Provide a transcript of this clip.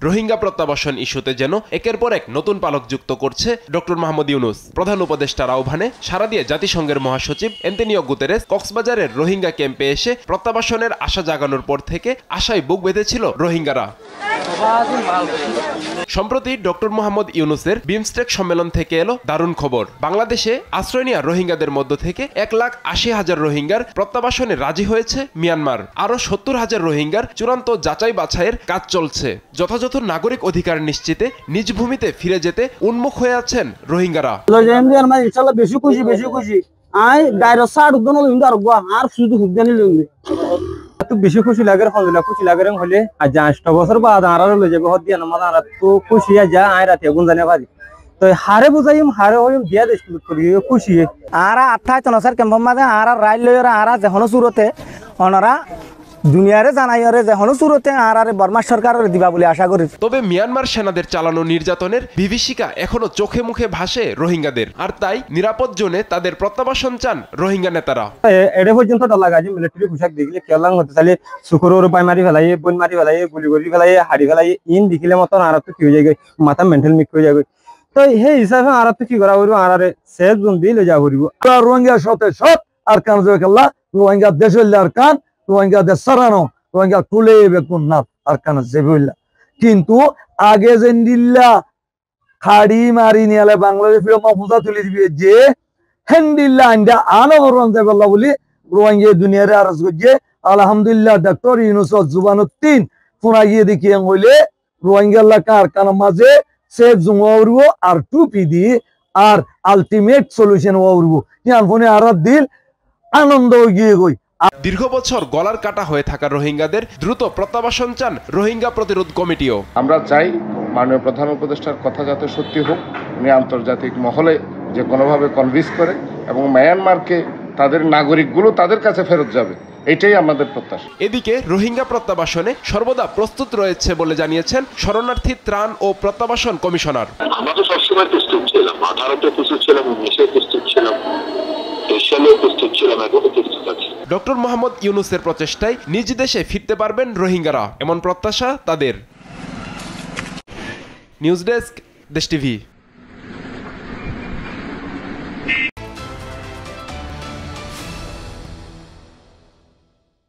রোহিঙ্গা প্রত্যাবাসন ইস্যুতে যেন একের পর এক নতুন পালক যুক্ত করছে ডক্টর মোহাম্মদ ইউনূস। প্রধান উপদেষ্টার আহ্বানে সাড়া দিয়ে জাতিসংঘের মহাসচিব অ্যান্তোনিও গুতেরেস কক্সবাজারের রোহিঙ্গা ক্যাম্পে এসে প্রত্যাবাসনের আশা জাগানোর পর থেকে আশায় বুক বেঁধেছিল রোহিঙ্গারা। সম্প্রতি ডক্টর মোহাম্মদ ইউনূসের বিমস্টেক সম্মেলন থেকে এলো দারুণ খবর। বাংলাদেশে আশ্রয় নেওয়া রোহিঙ্গাদের মধ্য থেকে 1,80,000 রোহিঙ্গার প্রত্যাবাসনে রাজি হয়েছে মিয়ানমার। আরও 70,000 রোহিঙ্গার চূড়ান্ত যাচাই বাছাইয়ের কাজ চলছে। যথাযথ নাগরিক অধিকার নিশ্চিতে নিজ ভূমিতে ফিরে যেতে উন্মুখ হয়ে আছেন রোহিঙ্গারা। বেশি খুশি লাগে খুশি লাগে হলে আর 8 বছর বাদ আর যাবে হদিয়া না তো খুশি যা আয় রাতে গুনজানে পারি তো হারে বুঝাইম হারে হইম বিয়া দেশ করি খুশি আর 28 নসার কেম্প মাঝে আর রাইল লয়রা আর যখন সুরতে ওনারা দুনিয়ারে জানাইরে যখন সুরতে আর বর্মা সরকারের দিবা বলে আশা করি। তবে মিয়ানমার সেনাদের চালানো নির্যাতনের বিভীষিকা এখনো চোখে মুখে ভাসে রোহিঙ্গাদের, আর তাই নিরাপদ জোনে তাদের প্রত্যাবাসন চান রোহিঙ্গা নেতারা। এটা পর্যন্ত ডলা গাজি মিলিটারি পোশাক দেখলে কেলাং হতে চাইলে শুকুরের উপায় মারি ফেলাই বন মারি ফেলাই গুলি গুলি ফেলাই হাড়ি ফেলাই ইন দেখিলে মতন আর তো কি হয়ে যায় মাথা মেন্টাল মিক হয়ে যাবে। তো সেই হিসাবে আর তো কি করা হইব আর সেফ জোন দিয়ে লয়ে যাওয়া হইব। রোহিঙ্গা সতে সৎ আর কান খেলা রোহিঙ্গা দেশ হইলে আর কান রোহিঙ্গা দেশ সারানো রোহিঙ্গা তুলে বেকুন না আর কান জেবইলা কিন্তু আগে যে নিল্লা খাড়ি মারি নিয়ালে বাংলাদেশ মাহফুজা তুলে দিবে যে হেন্ডিল্লা আইন্দা আনবরণ যাবেলা বলি রোহিঙ্গা দুনিয়ারে আরজ করছে। আলহামদুলিল্লাহ ডক্টর ইউনূস জুবানুদ্দিন ফোনা গিয়ে দেখিয়ে হইলে রোহিঙ্গা কার কান মাঝে সেফ জুমা উড়ব আর টুপি দি আর আলটিমেট সলিউশন উড়ব ইয়ান ফোনে আর দিল আনন্দ গিয়ে গই। দীর্ঘ বছর গলার কাটা হয়ে থাকা রোহিঙ্গাদের দ্রুত প্রত্যাবাসন চান রোহিঙ্গা প্রতিরোধ কমিটিও। আমরা চাই মাননীয় প্রধান উপদেষ্টার কথা যাতে সত্যি হোক, উনি আন্তর্জাতিক মহলে যে কোনোভাবে কনভিন্স করে এবং মায়ানমারকে তাদের নাগরিকগুলো তাদের কাছে ফেরত যাবে, এটাই আমাদের প্রত্যাশা। এদিকে রোহিঙ্গা প্রত্যাবাসনে সর্বদা প্রস্তুত রয়েছে বলে জানিয়েছেন শরণার্থী ত্রাণ ও প্রত্যাবাসন কমিশনার। আমরা তো সবসময় প্রস্তুত ছিলাম, 18-তে প্রস্তুত ছিলাম, 19-এ প্রস্তুত ছিলাম, 23 সালেও প্রস্তুত ছিলাম, এখনো প্রস্তুত আছি। ডক্টর মোহাম্মদ ইউনূসের প্রচেষ্টায় নিজ দেশে ফিরতে পারবেন রোহিঙ্গারা, এমন প্রত্যাশা তাদের। নিউজ ডেস্ক, দেশ টিভি।